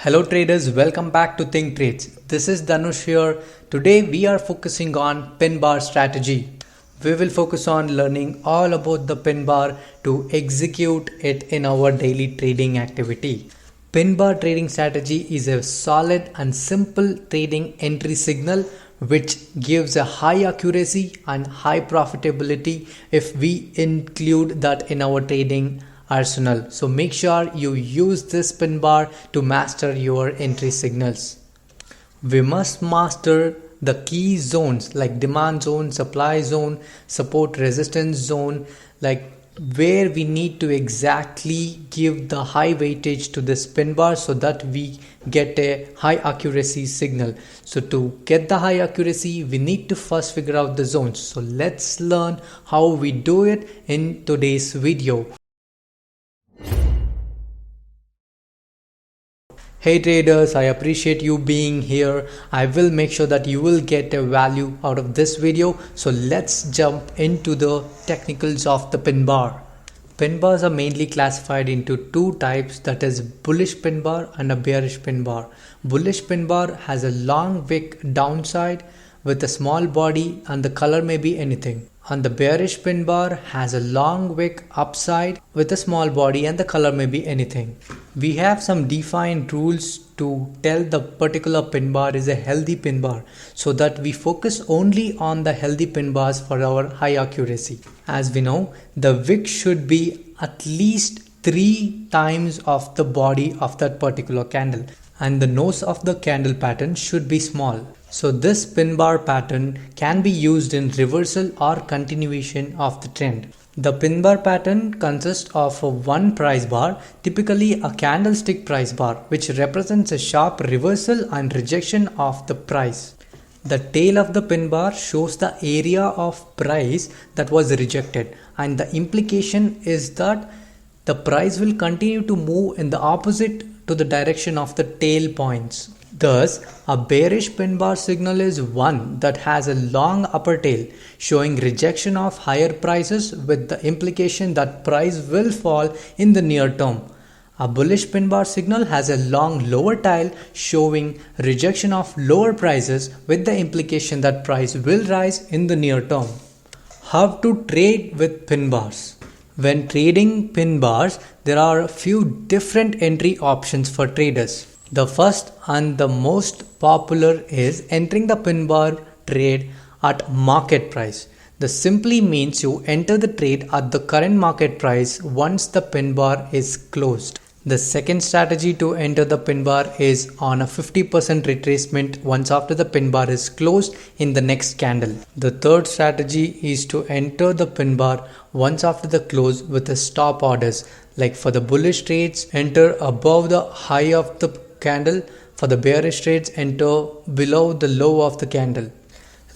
Hello traders, welcome back to Think Trades. This is Dhanush here. Today we are focusing on pin bar strategy. We will focus on learning all about the pin bar to execute it in our daily trading activity. Pin bar trading strategy is a solid and simple trading entry signal which gives a high accuracy and high profitability if we include that in our trading arsenal. So make sure you use this pin bar to master your entry signals. We must master the key zones like demand zone, supply zone, support resistance zone, like where we need to exactly give the high weightage to this pin bar so that we get a high accuracy signal. So to get the high accuracy, we need to first figure out the zones. So let's learn how we do it in today's video. Hey traders, I appreciate you being here. I will make sure that you will get a value out of this video. So let's jump into the technicals of the pin bar. Pin bars are mainly classified into two types, that is bullish pin bar and a bearish pin bar. Bullish pin bar has a long wick downside with a small body and the color may be anything. And the bearish pin bar has a long wick upside with a small body and the color may be anything. We have some defined rules to tell the particular pin bar is a healthy pin bar so that we focus only on the healthy pin bars for our high accuracy. As we know, the wick should be at least 3 times of the body of that particular candle and the nose of the candle pattern should be small. So this pin bar pattern can be used in reversal or continuation of the trend. The pin bar pattern consists of one price bar, typically a candlestick price bar, which represents a sharp reversal and rejection of the price. The tail of the pin bar shows the area of price that was rejected, and the implication is that the price will continue to move in the opposite to the direction of the tail points. Thus, a bearish pin bar signal is one that has a long upper tail showing rejection of higher prices with the implication that price will fall in the near term. A bullish pin bar signal has a long lower tail showing rejection of lower prices with the implication that price will rise in the near term. How to trade with pin bars? When trading pin bars, there are a few different entry options for traders. The first and the most popular is entering the pin bar trade at market price. This simply means you enter the trade at the current market price once the pin bar is closed. The second strategy to enter the pin bar is on a 50% retracement once after the pin bar is closed in the next candle. The third strategy is to enter the pin bar once after the close with a stop orders. Like for the bullish trades, enter above the high of the candle. For the bearish trades, enter below the low of the candle.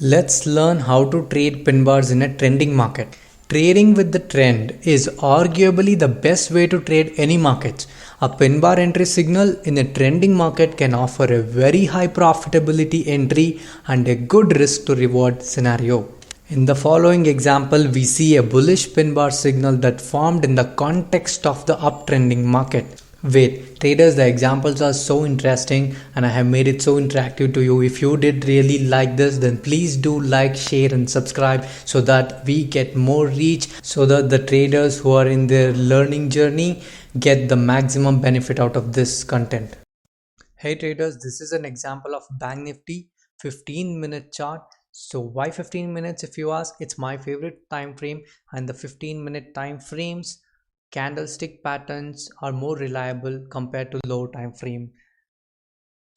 Let's learn how to trade pin bars in a trending market. Trading with the trend is arguably the best way to trade any markets. A pin bar entry signal in a trending market can offer a very high profitability entry and a good risk to reward scenario. In the following example, we see a bullish pin bar signal that formed in the context of the uptrending market. Wait, traders, the examples are so interesting and I have made it so interactive to you. If you did really like this, then please do like, share and subscribe so that we get more reach, so that the traders who are in their learning journey get the maximum benefit out of this content. Hey traders, this is an example of Bank Nifty 15-minute chart. So why 15 minutes if you ask? It's my favorite time frame, and the 15-minute time frames candlestick patterns are more reliable compared to low time frame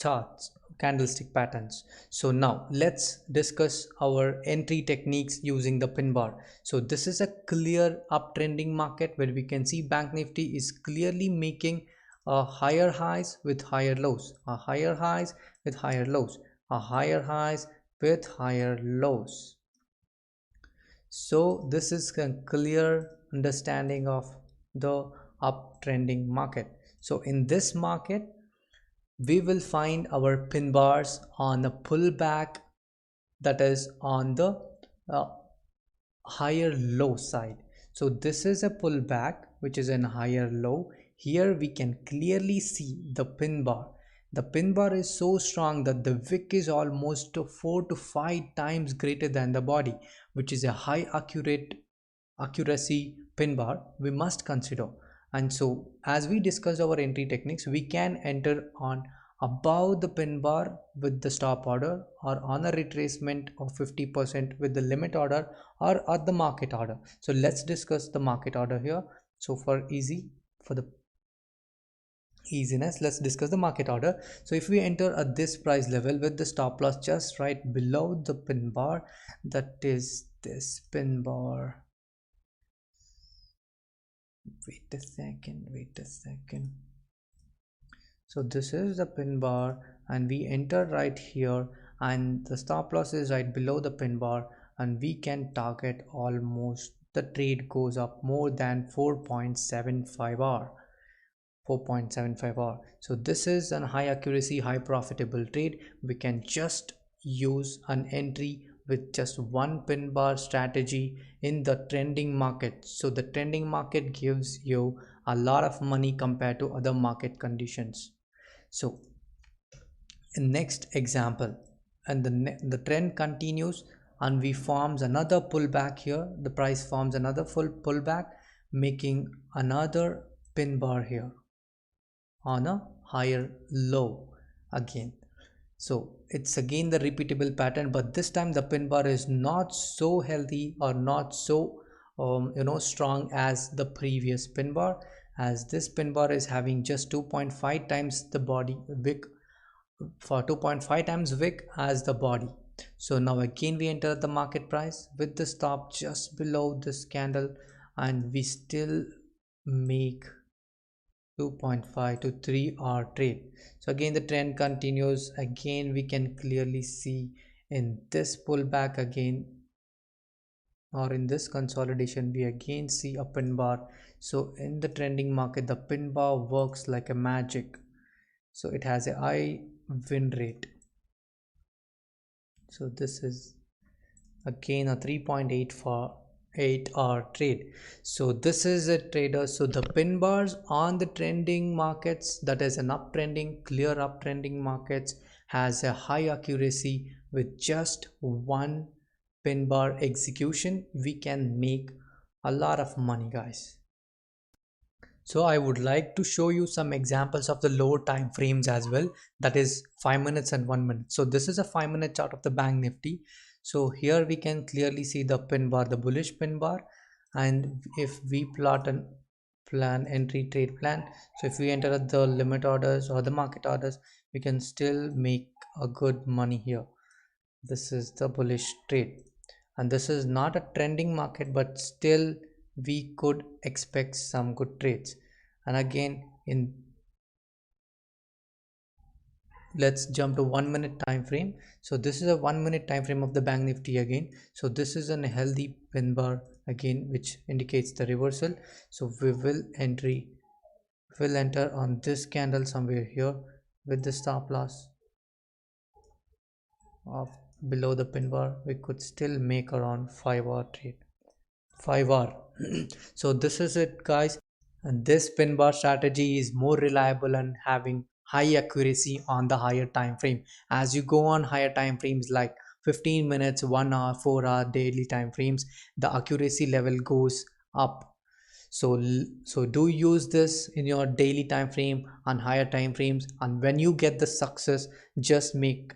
charts candlestick patterns. So now let's discuss our entry techniques using the pin bar. So this is a clear uptrending market where we can see Bank Nifty is clearly making a higher highs with higher lows, a higher highs with higher lows, a higher highs with higher lows. So this is a clear understanding of the uptrending market. So in this market, we will find our pin bars on a pullback, that is on the higher low side. So this is a pullback which is in higher low. Here we can clearly see the pin bar The pin bar is so strong that the wick is almost 4 to 5 times greater than the body, which is a high accuracy pin bar we must consider. And so as we discussed our entry techniques, we can enter on above the pin bar with the stop order, or on a retracement of 50% with the limit order, or at the market order. So let's discuss the market order here. So for the easiness, let's discuss the market order. So if we enter at this price level with the stop loss just right below the pin bar, that is this pin bar. Wait a second. So this is the pin bar, and we enter right here, and the stop loss is right below the pin bar, and we can target almost the trade goes up more than 4.75 hour. 4.75 hour. So this is a high accuracy, high profitable trade. We can just use an entry with just one pin bar strategy in the trending market. So the trending market gives you a lot of money compared to other market conditions. So in next example, and the trend continues, and we forms another pullback here. The price forms another full pullback, making another pin bar here on a higher low again. So it's again the repeatable pattern, but this time the pin bar is not so healthy, or not so strong as the previous pin bar, as this pin bar is having just 2.5 times the body wick, for 2.5 times wick as the body. So now again we enter the market price with the stop just below this candle, and we still make 2.5 to 3 hour trade. So again the trend continues. Again we can clearly see in this pullback again, or in this consolidation, we again see a pin bar. So in the trending market, the pin bar works like a magic. So it has a high win rate. So this is again a 3.8 for 8-hour trade. So this is a trader. So the pin bars on the trending markets, that is an uptrending, clear uptrending markets, has a high accuracy. With just one pin bar execution, we can make a lot of money, guys. So I would like to show you some examples of the lower time frames as well, that is 5 minutes and 1 minute. So this is a 5-minute chart of the bank nifty. So here we can clearly see the pin bar, the bullish pin bar, and if we plot an entry trade plan, so if we enter at the limit orders or the market orders, we can still make a good money here. This is the bullish trade, and this is not a trending market, but still we could expect some good trades. And again, let's jump to 1 minute time frame. So this is a 1 minute time frame of the bank nifty again. So this is a healthy pin bar again, which indicates the reversal. So we will enter on this candle somewhere here with the stop loss of below the pin bar. We could still make around 5-hour trade. 5-hour. So this is it, guys, and this pin bar strategy is more reliable and having high accuracy on the higher time frame. As you go on higher time frames like 15 minutes, 1 hour, 4 hour daily time frames, the accuracy level goes up. So do use this in your daily time frame and higher time frames, and when you get the success, just make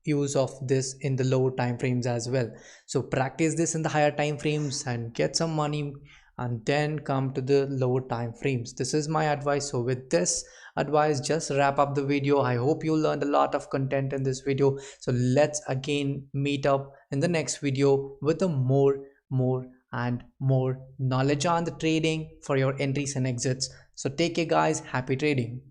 use of this in the lower time frames as well. So practice this in the higher time frames and get some money, and then come to the lower time frames. This is my advice. So with this advice, just wrap up the video. I hope you learned a lot of content in this video. So let's again meet up in the next video with a more and more knowledge on the trading for your entries and exits. So take care, guys. Happy trading.